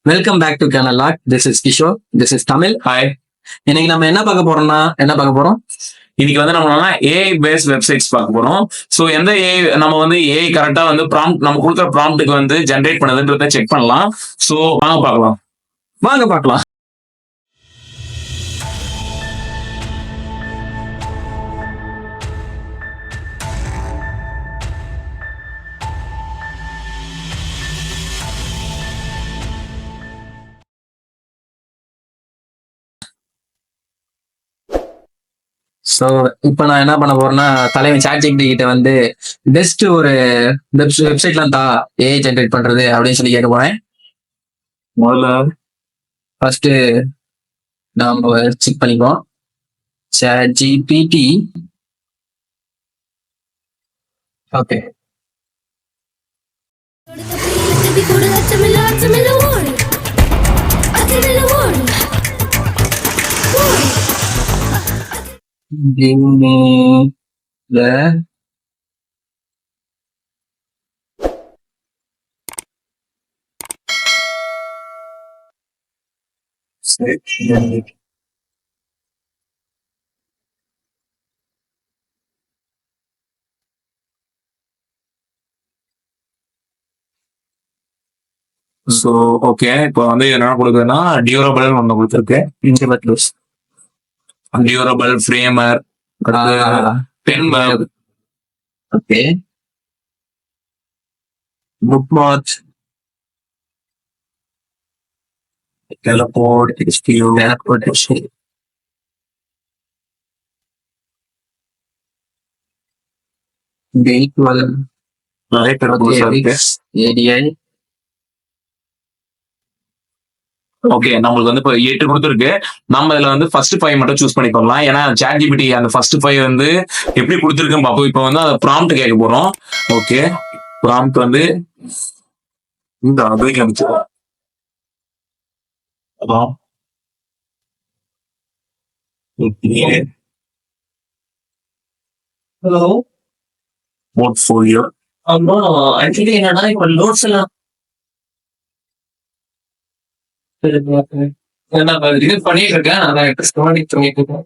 Welcome back to channel log. This is Kishore. This is Tamil. Hi. இன்னைக்கு நம்ம என்ன பார்க்க போறோம்? இன்னைக்கு வந்து நம்ம ஏஐ பேஸ்ட் வெப்சைட்ஸ் பார்க்க போறோம். ஸோ எந்த ஏஐ நம்ம வந்து ஏஐ கரெக்டா வந்து ப்ராம்ப்ட் நம்ம கொடுக்குற ப்ராம்ப்ட்டுக்கு வந்து ஜென்ரேட் பண்ணுதுன்றத செக் பண்ணலாம். ஸோ வாங்க பார்க்கலாம். ஸோ இப்போ நான் என்ன பண்ண போறேன்னா, தலைவன் சாட்ஜிபிடி கிட்ட வந்து பெஸ்ட் ஒரு வெப்சைட்லாம் ஏஐ ஜென்ரேட் பண்றது அப்படின்னு சொல்லி கேட்க போறேன். முதல்ல ஃபர்ஸ்ட் நாம செக் பண்ணிப்போம். ChatGPT. Okay. Give me the so okay, இப்போ வந்து என்ன கொடுக்குதுன்னா டியூரபிள் ஒன்று கொடுத்துருக்கு. Durable framer, okay, bookmark, teleport, HPU, teleportation, vehicle, ADI. Okay, நம்மளுக்கு வந்து இப்போ 8 கொடுத்துருக்கு. நம்ம இதுல வந்து ஃபர்ஸ்ட் 5 மட்டும் சூஸ் பண்ணிக்கலாம். ஏன்னா சாட்ஜிபிடி அந்த ஃபர்ஸ்ட் 5 வந்து எப்படி கொடுத்துருக்குன்னு பார்ப்போம். இப்போ வந்து அதை ப்ராம்ப்ட் கேட்க போறோம். ஓகே, ப்ராம்ப்ட் வந்து இந்த அதுக்கு அமைச்சிடும். Hello, portfolio. ஆக்சுவலி என்னன்னா இப்போ லோட்ஸ் எல்லாம் இது பண்ணிட்டு இருக்கேன். அதான் பண்ணிட்டு இருக்கேன்.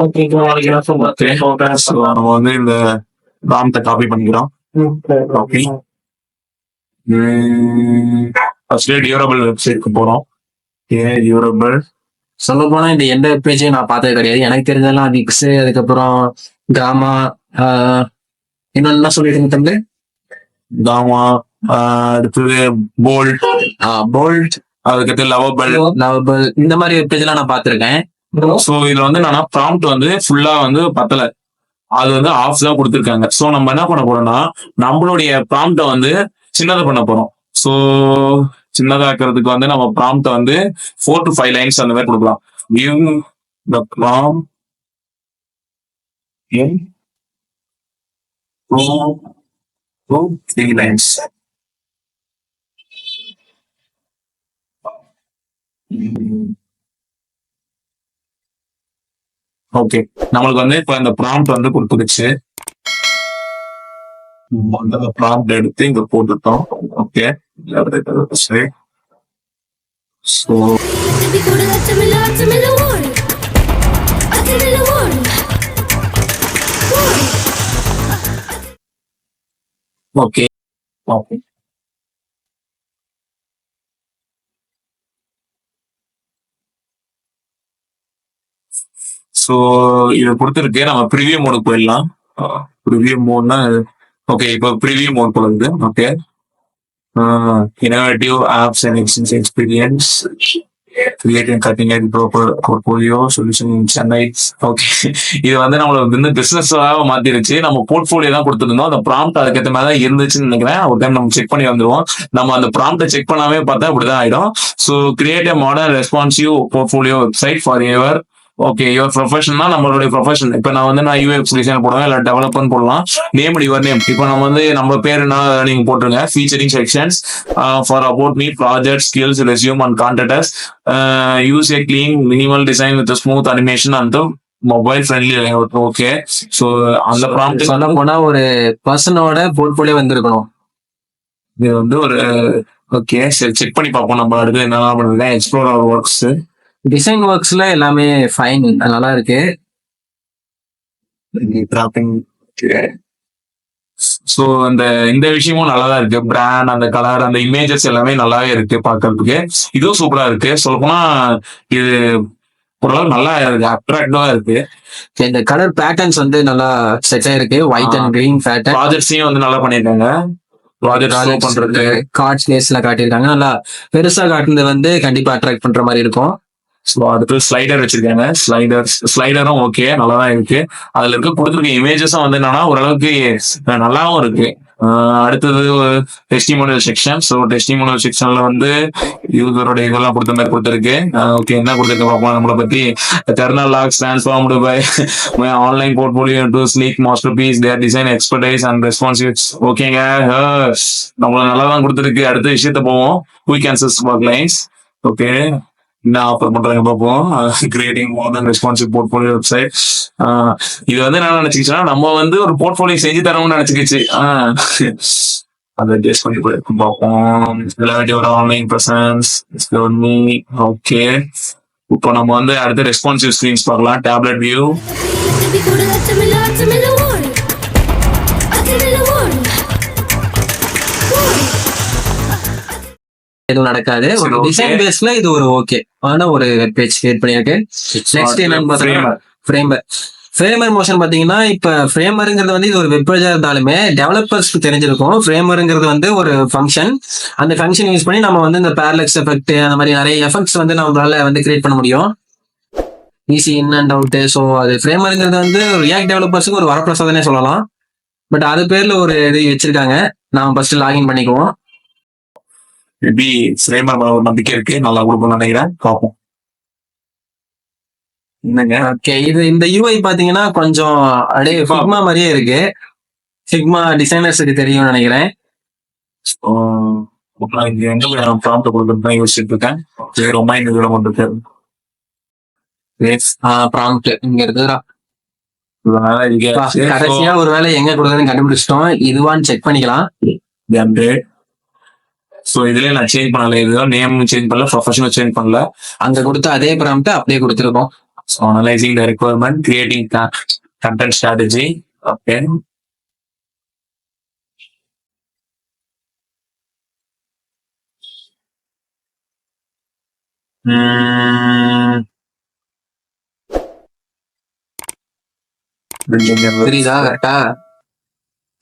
ஓகே, நம்ம வந்து இந்த ப்ராம்ப்ட காப்பி பண்ணிக்கிறோம். காப்பி. ஃபர்ஸ்ட் டியூரபிள் வெப்சைட்க்கு போறோம். டியூரபிள் சொல்ல போனா இந்த எந்த பேஜையும் நான் பார்த்தது கிடையாது. எனக்கு தெரிஞ்சதெல்லாம் விக்ஸ், அதுக்கப்புறம் காமா, இன்னொன்னு என்ன சொல்லிட்டு தம்பி, காமா, அடுத்தது போல்ட், அதுக்கடுத்து லவபிள், இந்த மாதிரி பேஜ் எல்லாம் நான் பார்த்திருக்கேன். ஸோ இதுல வந்து என்னன்னா ப்ராம்ப்ட் வந்து ஃபுல்லா வந்து பத்தல, அது வந்து ஆஃப் தான் கொடுத்துருக்காங்க. ஸோ நம்ம என்ன பண்ண போறோம்னா நம்மளுடைய ப்ராம்ப்டை வந்து சின்னதை பண்ண போறோம். ஸோ சின்னதாக்குறதுக்கு வந்து நம்ம ப்ராம்ப்டை வந்து 4 to 5 லைன்ஸ் அந்த மாதிரி கொடுக்கலாம். Give the prompt in 2 to 3 lines. Okay, நம்மளுக்கு வந்து இப்ப இந்த ப்ராம்ப்ட் வந்து கொடுத்துருச்சு. அந்த ப்ராம்ப்ட் எடுத்து இங்க போட்டுட்டோம். Okay, so okay, okay, so இது கொடுத்துருக்கு. நம்ம ப்ரிவியூ மோடுக்கு போயிடலாம். ப்ரிவியூ மோட்னா ஓகே, இப்போ ப்ரிவியூ மோட் போடுது. Okay, innovative apps and experience, creating cutting edge portfolio solution in Chennai. Okay, இது வந்து நம்மள வந்து பிசினஸாக மாத்திருச்சு. நம்ம போர்ட்ஃபோலியோ தான் கொடுத்துருந்தோம். அந்த ப்ராம்ப்ட் அதுக்கேற்ற மாதிரி தான் இருந்துச்சுன்னு நினைக்கிறேன். ஒரு டைம் நம்ம செக் பண்ணி வந்துருவோம். நம்ம அந்த ப்ராம்ப்டை செக் பண்ணாமே பார்த்தா அப்படிதான் ஆயிடும். So create a modern responsive portfolio website for your okay your ப்ரொஃபஷன்னா நம்மளுடைய ப்ரொஃபஷன். இப்போ நான் யூஎக்ஸ் டிசைனர் போடுவேன், இல்லை டெவலப்பர்னு போடலாம். Name your name. இப்போ நம்ம வந்து நம்ம பேர் என்ன நீங்க போட்டுருங்க. Featuring sections for about me, project, skills, resume and contacts. Use A clean minimal design with smooth animation and mobile friendly layout. Okay. So அந்த ப்ராம்ப்ட் சொல்ல போனா ஒரு பர்சனோட போர்ட்போலியோ வந்திருக்கணும். இது வந்து ஒரு ஓகே. சரி, செக் பண்ணி பார்ப்போம் நம்ம அடுத்து என்னெல்லாம் பண்ணுறது. எக்ஸ்ப்ளோர் அவர் ஒர்க்ஸ். டிசைன் ஒர்க்ஸ்ல எல்லாமே ஃபைன், நல்லா இருக்கு. டிராப்பிங். ஸோ இந்த விஷயமும் நல்லா தான் இருக்கு. பிராண்ட், அந்த கலர், அந்த இமேஜஸ் எல்லாமே நல்லாவே இருக்கு பார்க்கறதுக்கு. இதுவும் சூப்பரா இருக்கு. சொல்லப்போனா இது ஓரளவு நல்லா அட்ராக்டிவா இருக்கு. இந்த கலர் பேட்டர்ன்ஸ் வந்து நல்லா செட் ஆயிருக்கு. White and green pattern. ப்ராஜெக்ட்ஸையும் வந்து நல்லா பண்ணிருக்காங்க. ப்ராஜெக்ட் பண்றது கார்ட் ஸ்பேஸ்ல காட்டியிருக்காங்க. நல்லா பெருசா காட்டுனது வந்து கண்டிப்பா அட்ராக்ட் பண்ற மாதிரி இருக்கும். ஸோ அதுக்கு ஸ்லைடர் வச்சிருக்காங்க. ஸ்லைடரும் ஓகே, நல்லா தான் இருக்கு. அதுல இருக்க கொடுத்துருக்க இமேஜஸும் வந்து என்னன்னா ஓரளவுக்கு நல்லாவும் இருக்கு. அடுத்தது டெஸ்டிமோனியல் செக்ஷன். ஸோ டெஸ்டிமோனியல் செக்ஷன்ல வந்து யூசரோட இதெல்லாம் கொடுத்த மாதிரி கொடுத்துருக்கு. ஓகே, என்ன கொடுத்துருக்க பார்ப்போம். நம்மளை பத்தி eternal locks transformed by my online portfolio to sleek masterpiece their design expertise and responsive. ஓகேங்க, நம்மள நல்லா தான் கொடுத்துருக்கு. அடுத்த விஷயத்த போவோம். Quick answers work lines. Okay, என்ன ஆஃபர் பண்றாங்க பார்ப்போம். Creating modern responsive portfolio website. இது வந்து என்ன நினைச்சுக்கிச்சுன்னா நம்ம வந்து ஒரு போர்ட்ஃபோலியோ செஞ்சு தரோம்னு நினைச்சுக்கிச்சு. அதை டெஸ்ட் பண்ணி பார்ப்போம். ஒரு ஆன்லைன் பிரசன்ஸ். ஓகே, இப்போ நம்ம வந்து அடுத்து ரெஸ்பான்சிவ் ஸ்கிரீன்ஸ் பார்க்கலாம். Tablet view. எதுவும் நடக்காது. ஒரு டிசைன் பேஸ்ல இது ஒரு ஓகே ஆனா ஒரு வெப் பேஜ் கிரியேட் பண்ணிருக்கு. நெக்ஸ்ட் என்னன்னு பாத்தீங்கன்னா ஃப்ரேமர் மோஷன் பாத்தீங்கன்னா, இப்ப ஃப்ரேமருங்கிறது வந்து இது ஒரு வெப் பேஜா இருந்தாலுமே டெவலப்பர்ஸ்க்கு தெரிஞ்சிருக்கும். ஃப்ரேமருங்கிறது வந்து ஒரு ஃபங்க்ஷன். அந்த ஃபங்க்ஷன் யூஸ் பண்ணி நம்ம வந்து இந்த பேரலெக்ஸ் எஃபெக்ட் அந்த மாதிரி நிறைய எஃபெக்ட்ஸ் வந்து நம்மளால வந்து கிரியேட் பண்ண முடியும். Easy in and out. So அது ஃப்ரேமருங்கிறது வந்து ரியாக்ட் டெவலப்பர்ஸுக்கு ஒரு வரப்பிரசாதனே சொல்லலாம். பட் அது பேர்ல ஒரு இது வச்சிருக்காங்க. நாம ஃபர்ஸ்ட் லாகின் பண்ணிக்குவோம். மேபி ஃப்ரேமர் ஒரு நம்பிக்கை இருக்கு, நல்லா கொடுக்கணும்னு நினைக்கிறேன். பார்ப்போம் என்னங்க. ஓகே, இது இந்த யூஐ பாத்தீங்கன்னா கொஞ்சம் அப்படியே ஃபிக்மா மாதிரியே இருக்கு. ஃபிக்மா டிசைனர்ஸுக்கு தெரியும்னு நினைக்கிறேன். இங்க எங்க ப்ராம்ப்ட் கொடுக்கறது தான் யோசிச்சுட்டு இருக்கேன். ரொம்ப இந்த இதில் வந்துட்டு ப்ராம்ப்ட் இங்க இருக்குதுடா. கடைசியா கடைசியா ஒரு வேலை எங்க கொடுக்குறதுன்னு கண்டுபிடிச்சிட்டோம். இதுவான்னு செக் பண்ணிக்கலாம். ஸோ இதுல நான் சேஞ்ச் பண்ணல. இதுதான் நேம் சேஞ்ச் பண்ணல, ப்ரொஃபஷனல் சேஞ்ச் பண்ணல. அங்க கொடுத்த அதே ப்ராம்ப்ட் அப்படியே கொடுத்துருக்கோம். So analyzing the requirement, creating content strategy. Okay. புரியுதா கரெக்டா?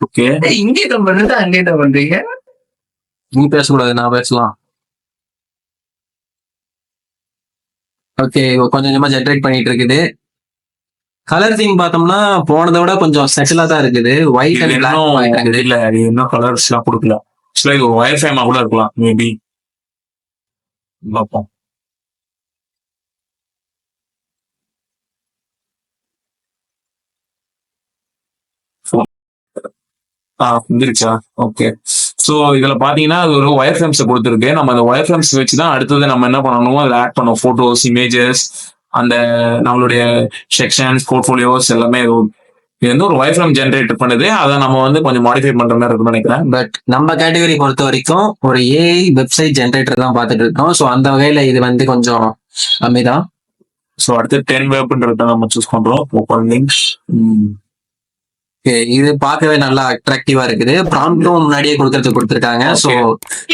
ஓகே, இங்கே பண்றது அங்கே பண்றீங்க. நீ பேசக்கூடாது, நான் பேசலாம். ஓகே, கொஞ்சம் கொஞ்சமா ஜென்ரேட் பண்ணிட்டு இருக்குது. கலர் தீம் பார்த்தோம்னா போனதை விட கொஞ்சம் ஸ்பெஷலா தான் இருக்குது. ஒயிட் அண்ட் பிளாக் இருக்குது. இல்ல அது இன்னும் கலர்ஸ் எல்லாம் கொடுக்கல. ஆக்சுவலா இது ஒயர் ஃப்ரேமா கூட இருக்கலாம் மேபி. பார்ப்போம். வந்துருச்சா? ஓகே. ஸோ இதுல பாத்தீங்கன்னா அது ஒரு ஒயர் ஃப்ரேம்ஸ் கொடுத்துருக்கு. நம்ம அந்த ஒயர் ஃப்ரேம்ஸ் வச்சுதான் அடுத்தது நம்ம என்ன பண்ணணும், அதில் ஆட் பண்ணோம் போட்டோஸ், இமேஜஸ், அந்த நம்மளுடைய செக்ஷன்ஸ், போர்ட்ஃபோலியோஸ் எல்லாமே. இது வந்து ஒரு ஒயர் ஃப்ரேம் ஜென்ரேட் பண்ணுது. அதை நம்ம வந்து கொஞ்சம் மாடிஃபை பண்ற மாதிரி இருக்குன்னு நினைக்கிறேன். பட் நம்ம கேட்டகரி பொறுத்த வரைக்கும் ஒரு ஏஐ வெப்சைட் ஜென்ரேட்டர் தான் பார்த்துட்டு இருக்கோம். ஸோ அந்த வகையில இது வந்து கொஞ்சம் கம்மிதான். ஸோ அடுத்து 10 வெப்ன்றத நம்ம சூஸ் பண்றோம். Open link. இது பார்க்கவே நல்லா அட்ராக்டிவா இருக்குது. ப்ராம்ப்டும் முன்னாடியே கொடுத்துருக்காங்க. ஸோ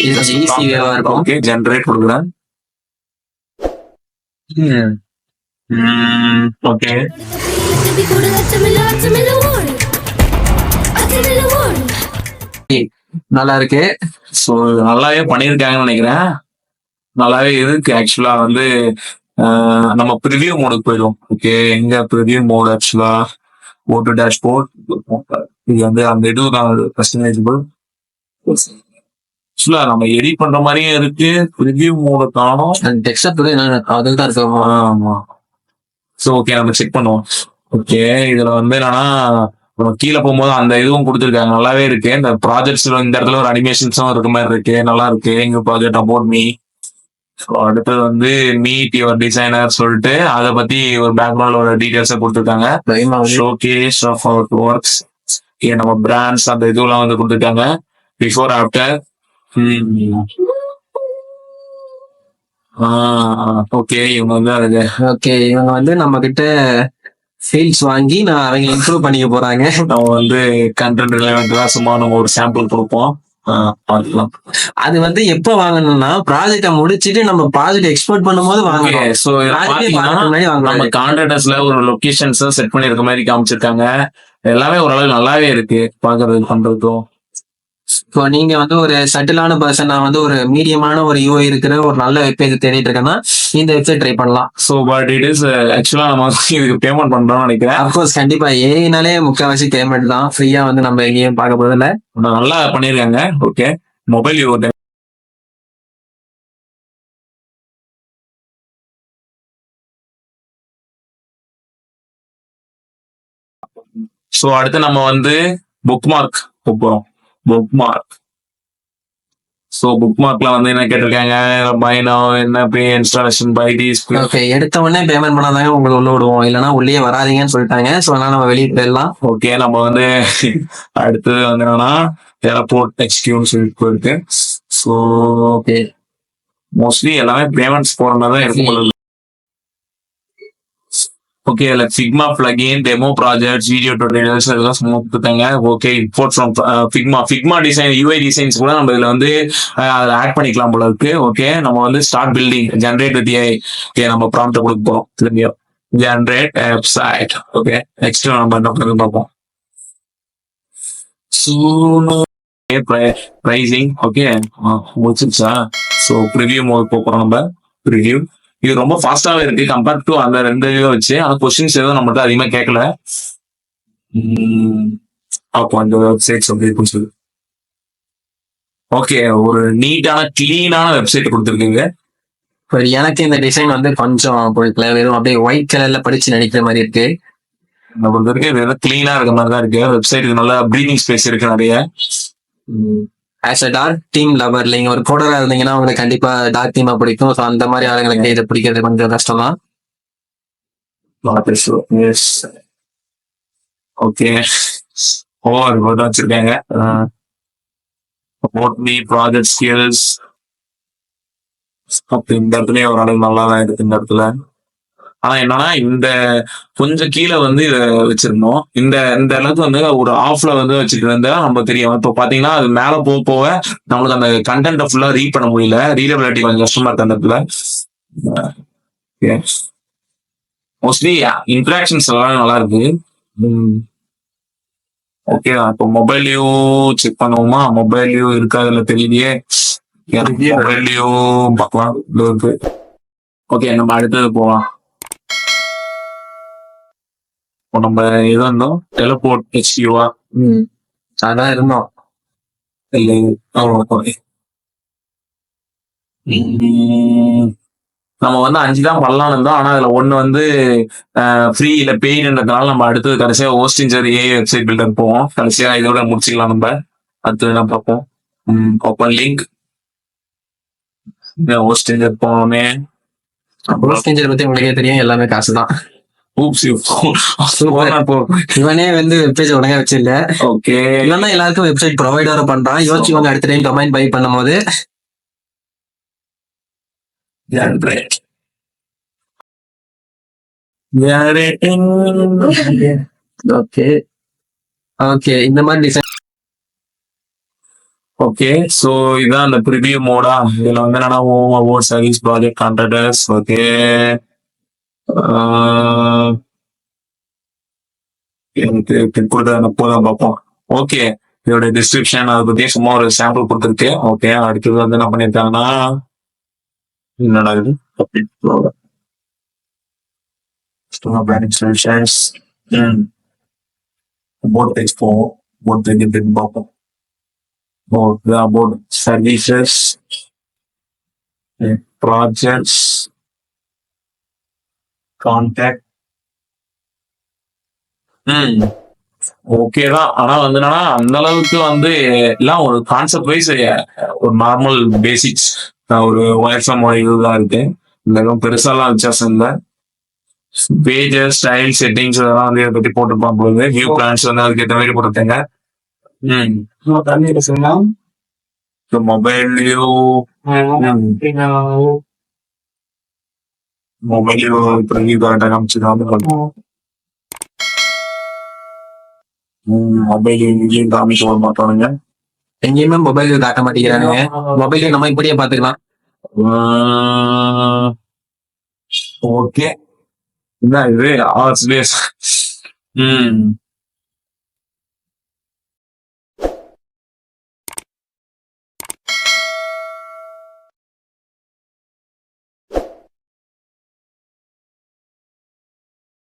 இது கொஞ்சம் ஈஸியா இருக்கும். ஓகே, ஜென்ரேட் கொடுக்குறேன். ஓகே, நல்லா இருக்கு. ஸோ நல்லாவே பண்ணியிருக்காங்கன்னு நினைக்கிறேன். நல்லாவே இருக்கு. ஆக்சுவலா வந்து நம்ம ப்ரிவியூ மோடுக்கு போயிடுவோம். ஓகே, எங்க ப்ரிவியூ மோட் ஆக்சுவலா ஓட்டு டேஷ்போர்ட். இது வந்து அந்த இது கஸ்டமைசபிள். ஆக்சுவலா நம்ம எடிட் பண்ற மாதிரியே இருக்கு. ப்ரிவியூ மோட காணும். அதுதான் இருக்கு. ஆமா. ஸோ ஓகே, நம்ம செக் பண்ணுவோம். ஓகே, இதுல வந்து என்னன்னா நம்ம கீழே போகும்போது அந்த இதுவும் கொடுத்துருக்காங்க. நல்லாவே இருக்கு. இந்த ப்ராஜெக்ட்ஸ் இந்த இடத்துல ஒரு அனிமேஷன்ஸும் இருக்க மாதிரி இருக்கு. நல்லா இருக்கு. எங்க ப்ராஜெக்ட் அபவுட் மீ. அடுத்தது வந்து மீட் யுவர் டிசைனர் சொல்லிட்டு அதை பத்தி ஒரு பேக்ரவுண்ட் டீடைல்ஸை கொடுத்துருக்காங்க. ஷோகேஸ் ஆஃப் அவர் ஒர்க்ஸ், நம்ம பிராண்ட்ஸ் அந்த இதுலாம் வந்து கொடுத்துருக்காங்க. Before after. ஓகே, இவங்க வந்து அதுக்கு ஓகே, இவங்க வந்து நம்ம கிட்ட சேல்ஸ் வாங்கி நான் அவங்க இம்ப்ரூவ் பண்ணிக்க போறாங்க. நம்ம வந்து கண்டென்ட் ரிலேவெண்டா சும்மா நம்ம ஒரு சாம்பிள் கொடுப்போம். பார்க்கலாம். அது வந்து எப்ப வாங்கணும்னா ப்ராஜெக்ட முடிச்சிட்டு நம்ம ப்ராஜெக்ட் எக்ஸ்போர்ட் பண்ணும்போது வாங்கணும். சோ நம்ம கான்ட்ராக்டர்ஸ்ல ஒரு லொகேஷன்ஸ் செட் பண்ணிருக்க மாதிரி காமிச்சிருக்காங்க. எல்லாமே ஓரளவு நல்லாவே இருக்கு பாக்குறது பண்றதும். இப்போ நீங்க வந்து ஒரு சட்டிலான பர்சன், நான் வந்து ஒரு மீடியமான ஒரு யூஐ இருக்கிற ஒரு நல்ல வெப்பேஜ் தேடிட்டு இருக்கேன்னா இந்த வெப்சைட் ட்ரை பண்ணலாம். சோ பட் இட் இஸ் ஆக்சுவலா நம்ம இதுக்கு பேமெண்ட் பண்றோம்னு நினைக்கிறேன். அப்கோர்ஸ் கண்டிப்பா ஏனாலே முக்கால்வாசி பேமெண்ட் தான், ஃப்ரீயா வந்து நம்ம எங்கேயும் பார்க்க போதில்ல. நல்லா பண்ணிருக்காங்க. ஓகே, மொபைல் யூ சோ அடுத்து நம்ம வந்து புக் மார்க் போறோம். Book mark. சோ புக் மார்க்ல வந்து என்ன கேட்டிருக்காங்க, பை நவ், என்ன பே இன்ஸ்டாலேஷன் பை தீஸ். ஓகே, எடுத்த உடனே பேமெண்ட் பண்ணாதாங்க உங்களை உள்ள விடுவோம், இல்லைன்னா உள்ளே வராதீங்கன்னு சொல்லிட்டாங்க. ஸோ அதனால நம்ம வெளியே போயிடலாம். ஓகே, நம்ம வந்து அடுத்தது வந்து என்னன்னா ஏர்போர்ட் எக்ஸ்கியூன்னு சொல்லிட்டு போயிருக்கு. ஸோ ஓகே, மோஸ்ட்லி எல்லாமே பேமெண்ட்ஸ் போற மாதிரி தான் இருக்கும். Okay, Figma plugin, demo projects, video tutorials இதெல்லாம் சும்மா கொடுத்தாங்க. Okay, import from Figma design, UI designs கூட நம்ம இதுல வந்து அதில் ஆட் பண்ணிக்கலாம் போல இருக்கு. ஓகே, நம்ம வந்து start building, generate with AI. Okay, நம்ம ப்ராம்ப்ட் கொடுக்க போறோம். திரும்பியும் ஜென்ரேட் வெப்சைட். ஓகே, நெக்ஸ்ட் நம்ம என்ன பண்ணி பார்ப்போம். ப்ரைசிங். ஓகே, முடிச்சிருச்சா? ஸோ ப்ரிவியூ மோட் போறோம். நம்ம ப்ரிவியூ இது ரொம்ப ஃபாஸ்டாவே இருக்கு கம்பேர்ட் டு அந்த 2 இதை வச்சு. ஆனா கொஸ்டின்ஸ் எதுவும் நம்மகிட்ட அதிகமா கேட்கல. அப்போ அந்த வெப்சைட்ஸ் வந்து பிடிச்சது. ஓகே, ஒரு நீட்டான கிளீனான வெப்சைட் கொடுத்துருக்கீங்க. எனக்கு இந்த டிசைன் வந்து கொஞ்சம் பிடிக்கல, வெறும் அப்படியே ஒயிட் கலர்ல படிச்சு நடிக்கிற மாதிரி இருக்கு. நம்ம பொறுத்த வரைக்கும் கிளீனா இருக்க மாதிரி தான் இருக்கு. வெப்சைட்டுக்கு நல்லா ப்ரீதிங் ஸ்பேஸ் இருக்கு நிறைய. As a dark theme lover, நீங்க ஒரு கோடரா இருந்தீங்கன்னா உங்களுக்கு கண்டிப்பா டார்க் தீமா பிடிக்கும். ஸோ அந்த மாதிரி ஆளுங்களுக்கு இதை பிடிக்கிறது கொஞ்சம் கஷ்டம் தான். ஓகே, வச்சிருக்காங்க. ப்ராஜெக்ட் ஸ்கில்ஸ் இந்த இடத்துலயே ஒரு அளவு நல்லா தான் இருக்கு இந்த இடத்துல. ஆனா என்னன்னா இந்த கொஞ்சம் கீழே வந்து இதை வச்சிருந்தோம். இந்த இந்த அளவுக்கு வந்து ஒரு ஆஃப்ல வந்து வச்சுட்டு இருந்தா நம்ம தெரியும். இப்போ பாத்தீங்கன்னா அது மேல போக போக நம்மளுக்கு அந்த கண்டென்ட் ஃபுல்லா ரீட் பண்ண முடியல. ரீடபிலிட்டி கொஞ்சம் கஷ்டமா இருக்கு அந்த இடத்துல. மோஸ்ட்லி இன்ட்ராக்ஷன்ஸ் எல்லாம் நல்லா இருக்கு. ஓகே, இப்போ மொபைல்லையோ செக் பண்ணுவோமா? மொபைல்லையோ இருக்கா அதுல தெரியலையே. மொபைல்லையோ பார்க்கலாம். இருக்கு. ஓகே, நம்ம அடுத்தது போகலாம். நம்ம எது இருந்தோம்? டெலிபோர்ட் ஹெச்டியூவா? அதான் இருந்தோம். நம்ம வந்து 5 தான் பண்ணலாம்னு இருந்தோம். ஆனா அதுல 1 வந்து ஃப்ரீ இல்ல பெய்டுன்றதுனால நம்ம அடுத்தது கடைசியா ஹோஸ்டிஞ்சர் ஏஐ வெப்சைட் பில்டர் போவோம். கடைசியா இதோட முடிச்சுக்கலாம். நம்ம அடுத்தது என்ன பார்ப்போம்? Open link. ஹோஸ்டிஞ்சர் போனோமே. ஹோஸ்டிஞ்சர் பத்தி உங்களுக்கே தெரியும், எல்லாமே காசு தான். இவனே வந்து வெப்சைட் உடனே வச்சிருக்க. ஓகே, இவன் தான் எல்லாருக்கும் வெப்சைட் ப்ரொவைடர் பண்றான். யோசிச்சுக்கோங்க அடுத்த டைம் டொமைன் பை பண்ணும்போது. ஓகே ஓகே, இந்த மாதிரி டிசைன். ஓகே, சோ இதான் அந்த ப்ரிவியூ மோடா. இதுல வந்து என்னன்னா award service project contractors. Okay, போதான் பார்ப்போம். ஓகே, இதோட டிஸ்கிரிப்ஷன் அதை பத்தி சும்மா ஒரு சாம்பிள் கொடுத்துருக்கு. ஓகே, அடுத்தது வந்து என்ன பண்ணிருக்காங்கன்னா என்னடா இது போட் எக்ஸ்போ போட் பார்ப்போம். about services, projects, contact. Okay தான். ஆனா வந்து என்னன்னா அந்த அளவுக்கு வந்து எல்லாம் ஒரு கான்செப்ட் வைஸ் ஒரு நார்மல் பேசிக்ஸ் ஒரு ஒயர் ஃப்ரம் இதுதான் இருக்கு. இந்த எதுவும் பெருசாலாம் வித்தியாசம் இல்லை. பேஜஸ் ஸ்டைல் செட்டிங்ஸ் அதெல்லாம் வந்து இதை பத்தி போட்டுருப்பான் போது வியூ பிளான்ஸ் வந்து அதுக்கு ஏற்ற மாதிரி போட்டுருக்காங்க. மொபைல்லையோ இப்போ ரிவ்யூ கரெக்டாக காமிச்சுதான் மொபைல் இங்கேயும் காமிக்க வர மாட்டானுங்க. எங்கேயுமே மொபைல் காட்ட மாட்டேங்கிறானுங்க. மொபைலையும் நம்ம இப்படியே பாத்துக்கலாம். ஓகே என்ன இது ஆர்ட்ஸ் டேஸ்